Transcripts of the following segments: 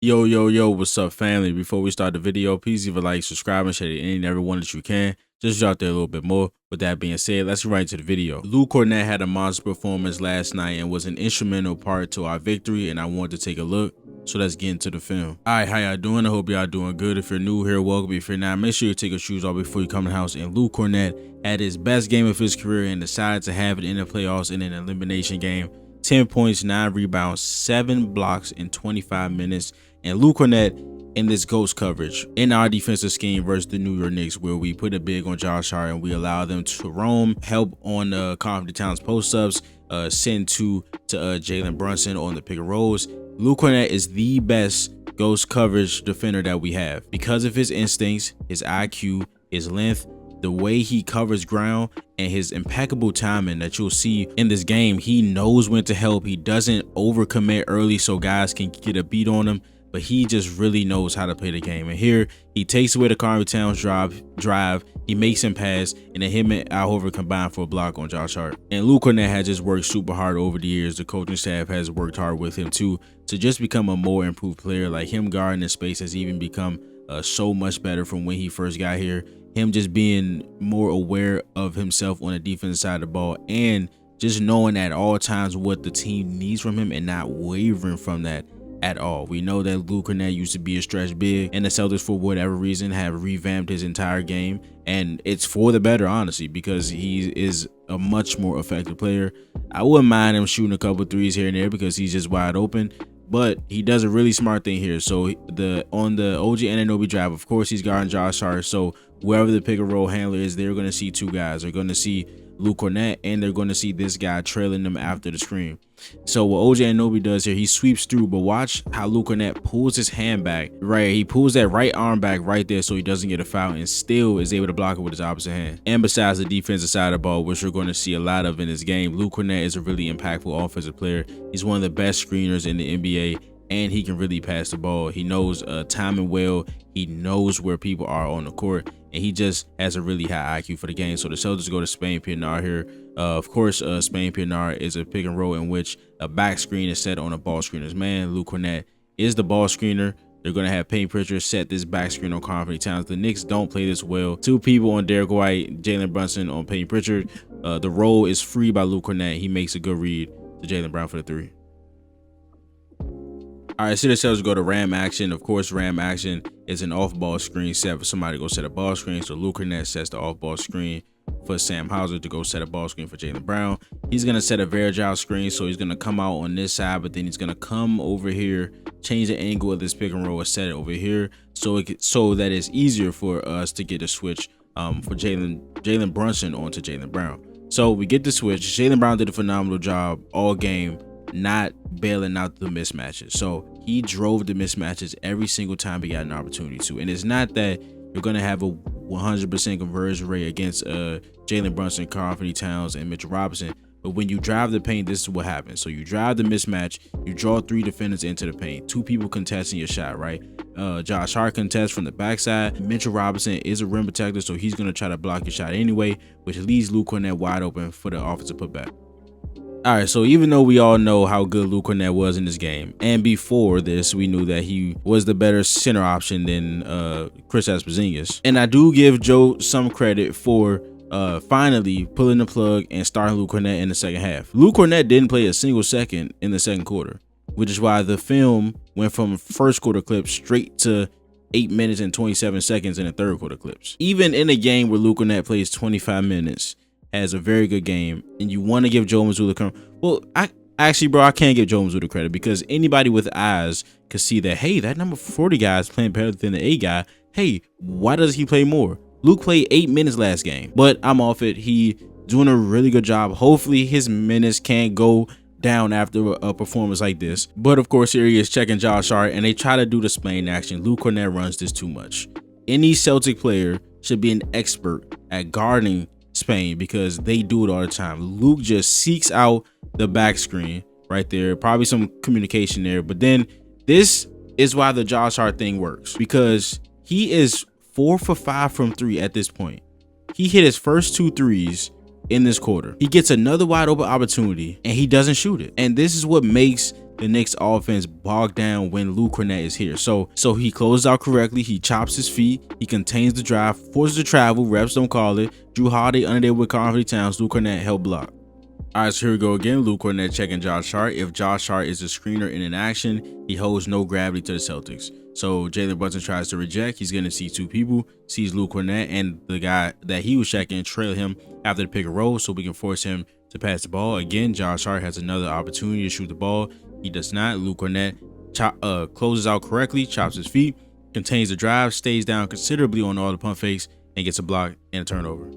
Yo, what's up, family? Before we start the video, please leave a like, subscribe, and share to any and everyone that you can. Just drop there a little bit more. With that being said, let's get right into the video. Kornet had a monster performance last night and was an instrumental part to our victory, and I wanted to take a look. So let's get into the film. Alright, how y'all doing? I hope y'all doing good. If you're new here, welcome. If you're not, make sure you take your shoes off before you come in the house. And Kornet had his best game of his career and decided to have it in the playoffs in an elimination game. 10 points, 9 rebounds, 7 blocks in 25 minutes. And Kornet in this ghost coverage in our defensive scheme versus the New York Knicks, where we put a big on Josh Hart and we allow them to roam, help on Kornet Towns post-ups, send to Jalen Brunson on the pick and rolls. Kornet is the best ghost coverage defender that we have because of his instincts, his IQ, his length, the way he covers ground, and his impeccable timing that you'll see in this game. He knows when to help. He doesn't overcommit early so guys can get a beat on him, but he just really knows how to play the game. And here, he takes away the Kornet Towns drive, he makes him pass, and then him and Al Horford combine for a block on Josh Hart. And Kornet has just worked super hard over the years. The coaching staff has worked hard with him too to just become a more improved player. Like him guarding in space has even become so much better from when he first got here. Him just being more aware of himself on the defensive side of the ball and just knowing at all times what the team needs from him and not wavering from that at all. We know that Kornet used to be a stretch big, and the Celtics, for whatever reason, have revamped his entire game, and it's for the better, honestly, because he is a much more effective player. I wouldn't mind him shooting a couple threes here and there because he's just wide open, but he does a really smart thing here. So on the OG Anunoby drive, of course, he's guarding Josh Hart, so wherever the pick and roll handler is, they're going to see two guys. They're going to see Kornet, and they're going to see this guy trailing them after the screen. So what OG Anunoby does here, he sweeps through, but watch how Kornet pulls his hand back. Right, he pulls that right arm back right there so he doesn't get a foul, and still is able to block it with his opposite hand. And besides the defensive side of the ball, which we're going to see a lot of in this game, Kornet is a really impactful offensive player. He's one of the best screeners in the NBA, and he can really pass the ball. He knows timing well. He knows where people are on the court, and he just has a really high IQ for the game. So the Celtics go to Spain Pienaar here. Of course, Spain Pienaar is a pick and roll in which a back screen is set on a ball screener's man. Kornet is the ball screener. They're going to have Payne Pritchard set this back screen on Kornet Towns. The Knicks don't play this well. Two people on Derek White, Jalen Brunson on Payne Pritchard. The roll is free by Kornet. He makes a good read to Jalen Brown for the three. All right, so the Celtics go to Ram action. Of course, Ram action is an off-ball screen set for somebody to go set a ball screen. So Kornet sets the off-ball screen for Sam Hauser to go set a ball screen for Jaylen Brown. He's going to set a Verjao screen, so he's going to come out on this side, but then he's going to come over here, change the angle of this pick and roll and set it over here so that it's easier for us to get a switch for Jalen Brunson onto Jaylen Brown. So we get the switch. Jaylen Brown did a phenomenal job all game not bailing out the mismatches. So he drove the mismatches every single time he got an opportunity to. And it's not that you're going to have a 100% conversion rate against Jalen Brunson, Kornet Towns, and Mitchell Robinson. But when you drive the paint, this is what happens. So you drive the mismatch, you draw 3 defenders into the paint, 2 people contesting your shot, right? Josh Hart contests from the backside. Mitchell Robinson is a rim protector, so he's going to try to block your shot anyway, which leaves Kornet wide open for the offensive putback. All right, so even though we all know how good Kornet was in this game, and before this, we knew that he was the better center option than Kristaps Porzingis. And I do give Joe some credit for finally pulling the plug and starting Kornet in the second half. Kornet didn't play a single second in the second quarter, which is why the film went from first quarter clips straight to 8 minutes and 27 seconds in the third quarter clips. Even in a game where Kornet plays 25 minutes, has a very good game, and you want to give Joe Mazzulla credit. Well, I can't give Joe Mazzulla credit because anybody with eyes could see that, hey, that number 40 guy is playing better than the A guy. Hey, why does he play more? Luke played 8 minutes last game, but I'm off it. He doing a really good job. Hopefully his minutes can't go down after a performance like this. But of course, here he is checking Josh Hart, and they try to do the Spain action. Kornet runs this too much. Any Celtic player should be an expert at guarding Spain because they do it all the time. Luke just seeks out the back screen right there, probably some communication there, but then this is why the Josh Hart thing works, because he is 4 for 5 from 3 at this point. He hit his first 2 threes in this quarter. He gets another wide open opportunity and he doesn't shoot it, and this is what makes the Knicks offense bogged down when Luke Kornet is here. So he closes out correctly. He chops his feet. He contains the drive, forces the travel. Refs don't call it. Drew Holiday under there with Karl-Anthony Towns. Luke Kornet help block. All right, so here we go again. Luke Kornet checking Josh Hart. If Josh Hart is a screener in an action, he holds no gravity to the Celtics. So Jalen Brunson tries to reject. He's going to see two people, sees Luke Kornet and the guy that he was checking trail him after the pick and roll so we can force him to pass the ball. Again, Josh Hart has another opportunity to shoot the ball. He does not. Luke Kornet closes out correctly, chops his feet, contains the drive, stays down considerably on all the pump fakes, and gets a block and a turnover.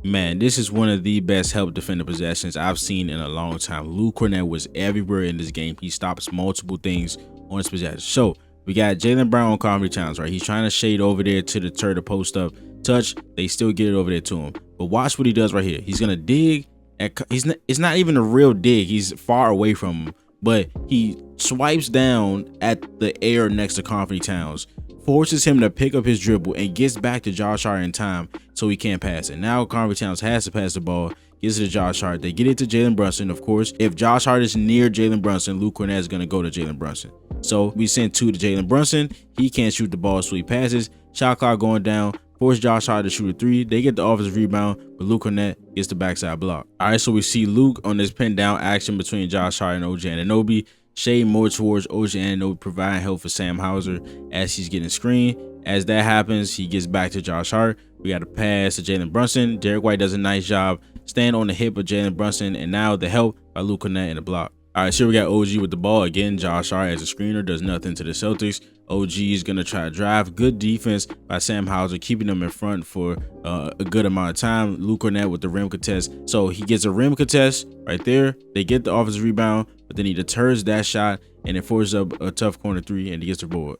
Man, this is one of the best help defender possessions I've seen in a long time. Luke Kornet was everywhere in this game. He stops multiple things on his possession. So we got Jaylen Brown on Karl-Anthony Towns, right? He's trying to shade over there to deter the post up touch. They still get it over there to him. But watch what he does right here. He's gonna dig. It's not even a real dig. He's far away from him, but he swipes down at the air next to Karl-Anthony Towns, forces him to pick up his dribble and gets back to Josh Hart in time so he can't pass it. Now Karl-Anthony Towns has to pass the ball, gives it to Josh Hart. They get it to Jalen Brunson. Of course, if Josh Hart is near Jalen Brunson, Luke Kornet is going to go to Jalen Brunson. So we send two to Jalen Brunson. He can't shoot the ball, so he passes. Shot clock going down. Force Josh Hart to shoot a three. They get the offensive rebound, but Luke Kornet gets the backside block. All right, so we see Luke on this pin down action between Josh Hart and OG Anunoby. Shade more towards OG Anunoby, providing help for Sam Hauser as he's getting screened. As that happens, he gets back to Josh Hart. We got a pass to Jalen Brunson. Derek White does a nice job. Stand on the hip of Jalen Brunson, and now the help by Luke Kornet in the block. All right, so we got OG with the ball. Again, Josh Hart as a screener does nothing to the Celtics. OG is going to try to drive. Good defense by Sam Hauser, keeping them in front for a good amount of time. Luke Kornet with the rim contest. So he gets a rim contest right there. They get the offensive rebound, but then he deters that shot and it forces up a tough corner three, and he gets the board.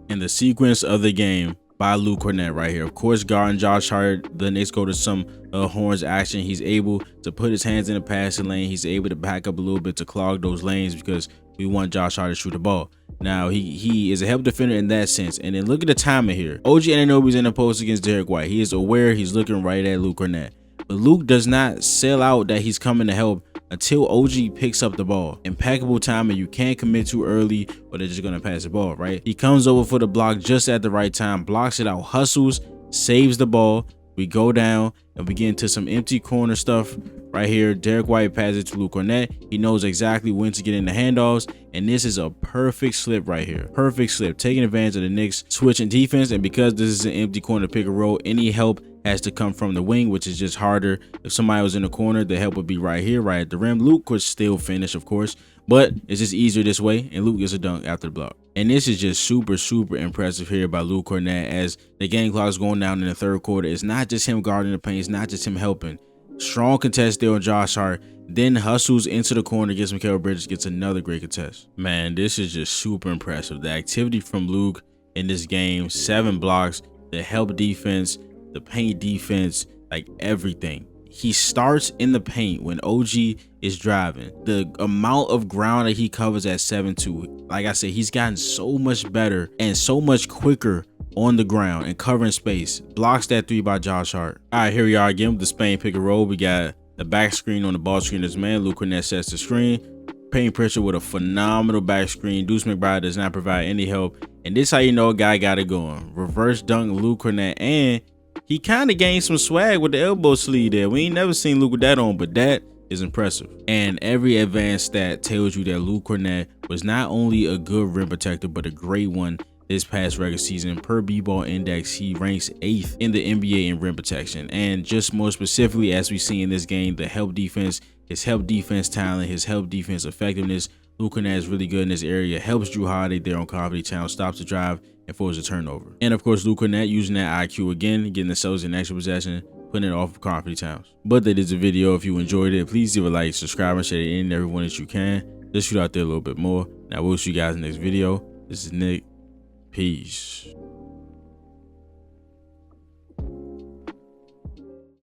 In the sequence of the game by Luke Kornet right here, of course, guarding Josh Hart, the Knicks go to some horns action. He's able to put his hands in the passing lane. He's able to back up a little bit to clog those lanes because we want Josh Hart to shoot the ball. Now, he is a help defender in that sense. And then look at the timing here. OG Anunoby's in the post against Derek White. He is aware. He's looking right at Luke Kornet. But Luke does not sell out that he's coming to help until OG picks up the ball. Impeccable timing. You can't commit too early or they're just going to pass the ball, right? He comes over for the block just at the right time, blocks it out, hustles, saves the ball. We go down and we get into some empty corner stuff right here. Derek White passes it to Luke Kornet. He knows exactly when to get in the handoffs, and this is a perfect slip right here. Perfect slip, taking advantage of the Knicks switching defense. And because this is an empty corner pick and roll, any help has to come from the wing, which is just harder. If somebody was in the corner, the help would be right here, right at the rim. Luke could still finish, of course, but it's just easier this way, and Luke gets a dunk after the block. And this is just super impressive here by Luke Kornet as the game clock is going down in the third quarter. It's not just him guarding the paint. It's not just him helping. Strong contest there on Josh Hart. Then hustles into the corner, gets Mikal Bridges, gets another great contest. Man, this is just super impressive. The activity from Luke in this game, 7 blocks, the help defense, the paint defense, like everything. He starts in the paint when OG is driving. The amount of ground that he covers at 7'2", like I said, he's gotten so much better and so much quicker on the ground and covering space. Blocks that 3 by Josh Hart. All right, here we are again with the Spain pick and roll. We got the back screen on the ball screener's man. Luke Kornet sets the screen. Paint pressure with a phenomenal back screen. Deuce McBride does not provide any help. And this how you know a guy got it going. Reverse dunk Luke Kornet, and he kind of gained some swag with the elbow sleeve there. We ain't never seen Luke with that on, but that is impressive. And every advanced stat tells you that Luke Kornet was not only a good rim protector, but a great one this past regular season. Per B-Ball Index, he ranks 8th in the NBA in rim protection. And just more specifically, as we see in this game, the help defense, his help defense talent, his help defense effectiveness. Luke Kornet is really good in this area. Helps Drew Holiday there on Karl-Anthony Towns, stops the drive, and forces a turnover. And of course, Luke Kornet using that IQ again, getting the Celtics an extra possession, putting it off of Karl-Anthony Towns. But that is the video. If you enjoyed it, please give a like, subscribe, and share it in everyone that you can. Just shoot out there a little bit more. Now we'll see you guys in the next video. This is Nick. Peace.